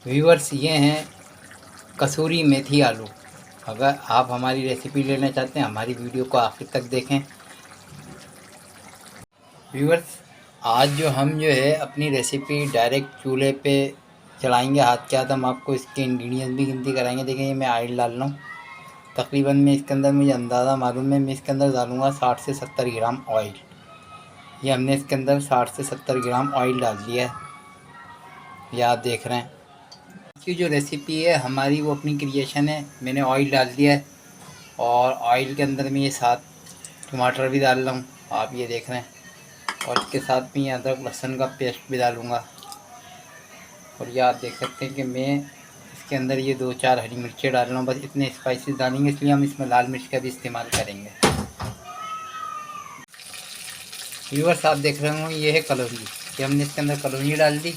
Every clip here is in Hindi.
व्यूअर्स ये हैं कसूरी मेथी आलू। अगर आप हमारी रेसिपी लेना चाहते हैं हमारी वीडियो को आखिर तक देखें। व्यूअर्स आज हम अपनी रेसिपी डायरेक्ट चूल्हे पे चलाएंगे हाथ के हाथ। हम आपको इसके इंग्रेडिएंट्स भी गिनती कराएंगे। देखिए ये मैं ऑयल डाल रहा हूँ। तकरीबन मैं इसके अंदर, मुझे अंदाज़ा मालूम है, मैं इसके अंदर डालूँगा 60 से 70 ग्राम ऑयल। ये हमने इसके अंदर 60 से 70 ग्राम ऑयल डाल दिया है, ये आप देख रहे हैं। इसकी जो रेसिपी है हमारी वो अपनी क्रिएशन है। मैंने ऑयल डाल दिया है और ऑयल के अंदर मैं ये 7 टमाटर भी डाल रहा हूँ, आप ये देख रहे हैं। और इसके साथ में अदरक लहसुन का पेस्ट भी डालूँगा। और ये आप देख सकते हैं कि मैं इसके अंदर ये 2-4 हरी मिर्चें डाल रहा हूँ। बस इतने स्पाइसेस डालेंगे, इसलिए हम इसमें लाल मिर्च का भी इस्तेमाल करेंगे। व्यूअर्स आप देख रहे होंगे ये है कलौंजी, ये हमने इसके अंदर कलौंजी डाल दी।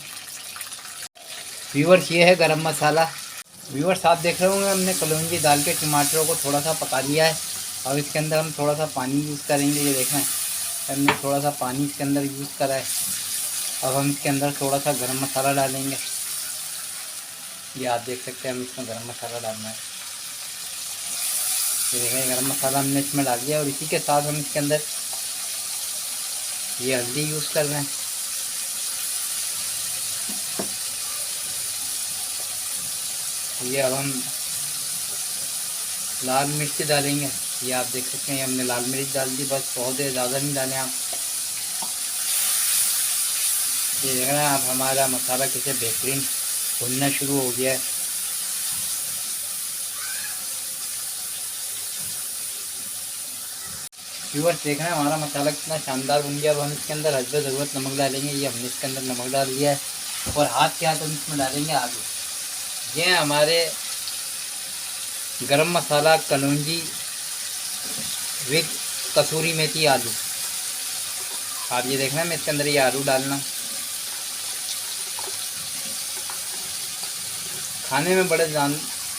व्यूअर्स ये है गरम मसाला। व्यूअर्स आप देख रहे होंगे हमने कलौंजी डाल के टमाटरों को थोड़ा सा पका लिया है। और इसके अंदर हम थोड़ा सा पानी यूज़ करेंगे। ये देख रहे हैं हमने थोड़ा सा पानी इसके अंदर यूज़ करा है। अब हम इसके अंदर थोड़ा सा गरम मसाला डालेंगे। ये आप देख सकते हैं हम इसमें गरम मसाला डालना है। ये देखें गरम मसाला हमने इसमें डाल दिया। और इसी के साथ हम इसके अंदर ये हल्दी यूज़ कर रहे हैं। ये अब हम लाल मिर्च डालेंगे। ये आप देख सकते हैं हमने लाल मिर्च डाल दी, बस बहुत ज़्यादा नहीं डालें आप। ये देख रहे हैं आप हमारा मसाला कैसे बेहतरीन भुनना शुरू हो गया है। व्यूअर्स देख रहे हैं हमारा मसाला कितना शानदार बन गया। अब हम इसके अंदर हस्ब ज़रूरत नमक डालेंगे। ये हमने इसके अंदर नमक डाल दिया है। और हाथ के हाथ हम इसमें डालेंगे आलू। ये हमारे गरम मसाला कलौंजी विद कसूरी मेथी आलू। आप ये देख रहे हैं मैं इसके अंदर ये आलू डालना। खाने में बड़े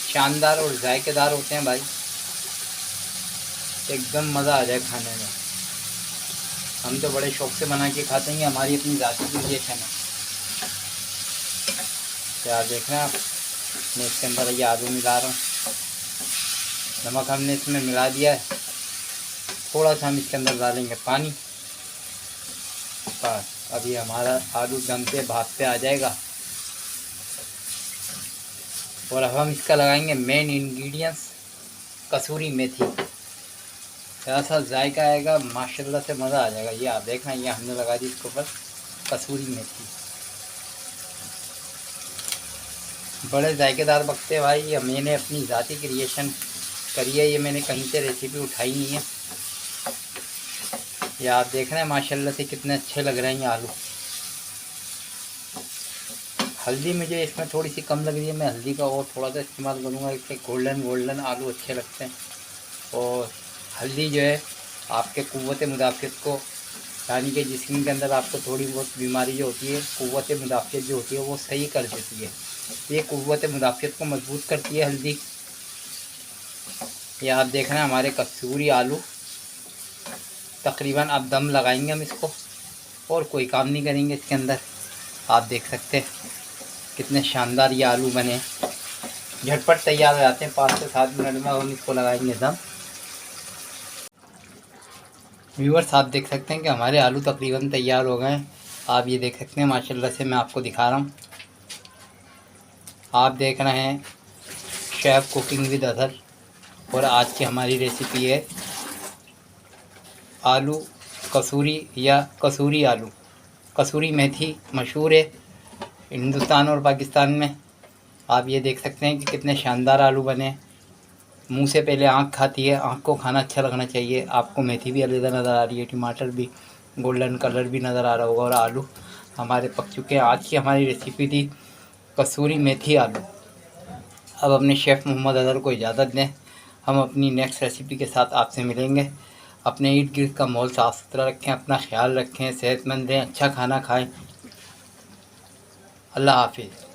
शानदार और जायकेदार होते हैं भाई, एकदम मज़ा आ जाए खाने में। हम तो बड़े शौक़ से बना के खाते हैं, हमारी अपनी ज़ाती क्रिएशन है। तो आप देख रहे हैं आप, मैं इसके अंदर ये आलू मिला रहा हूँ। नमक हमने इसमें मिला दिया है। थोड़ा सा हम इसके अंदर डालेंगे पानी। बस अभी हमारा आलू दम पे भाप पे आ जाएगा। और अब हम इसका लगाएंगे मेन इंग्रेडिएंट्स कसूरी मेथी। ऐसा जायका आएगा माशाल्लाह से, मज़ा आ जाएगा। ये आप देख रहे हैं ये हमने लगा दी इसके ऊपर कसूरी मेथी। बड़े जायकेदार बकते हैं भाई। ये मैंने अपनी ज़ाती क्रिएशन करी है, ये मैंने कहीं से रेसिपी उठाई नहीं है। ये आप देख रहे हैं माशाल्लाह से कितने अच्छे लग रहे हैं ये आलू। हल्दी मुझे इसमें थोड़ी सी कम लग रही है, मैं हल्दी का और थोड़ा सा इस्तेमाल करूँगा। इससे गोल्डन आलू अच्छे लगते हैं। और हल्दी जो है आपके क़ुव्वत मुदाफ़ियत को, यानी कि जिस्म के अंदर आपको थोड़ी बहुत बीमारी जो होती है, क़ुव्वत मुदाफ़ियत जो होती है वो सही कर देती है। ये क़ुव्वत मुदाफ़ियत को मजबूत करती है हल्दी। ये आप देख रहे हैं हमारे कसूरी आलू। तकरीबन अब दम लगाएंगे हम इसको और कोई काम नहीं करेंगे इसके अंदर। आप देख सकते हैं कितने शानदार ये आलू बने, झटपट तैयार हो जाते हैं। 5 से 7 मिनट में हम इसको लगाएंगे दम। व्यूअर्स आप देख सकते हैं कि हमारे आलू तकरीबन तैयार हो गए हैं। आप ये देख सकते हैं माशाल्लाह से, मैं आपको दिखा रहा हूँ। आप देख रहे हैं शेफ़ कुकिंग विद अदर। और आज की हमारी रेसिपी है आलू कसूरी या कसूरी आलू। कसूरी मेथी मशहूर है हिंदुस्तान और पाकिस्तान में। आप ये देख सकते हैं कि कितने शानदार आलू बने। मुंह से पहले आँख खाती है, आँख को खाना अच्छा लगना चाहिए। आपको मेथी भी अलग नज़र आ रही है, टमाटर भी गोल्डन कलर भी नज़र आ रहा होगा और आलू हमारे पक चुके हैं। आज की हमारी रेसिपी थी कसूरी मेथी आलू। अब अपने शेफ़ मोहम्मद अज़हर को इजाज़त दें। हम अपनी नेक्स्ट रेसिपी के साथ आपसे मिलेंगे। अपने इर्द गिर्द का माहौल साफ़ सुथरा रखें, अपना ख्याल रखें, सेहतमंद रहें, अच्छा खाना खाएं। अल्लाह हाफिज़।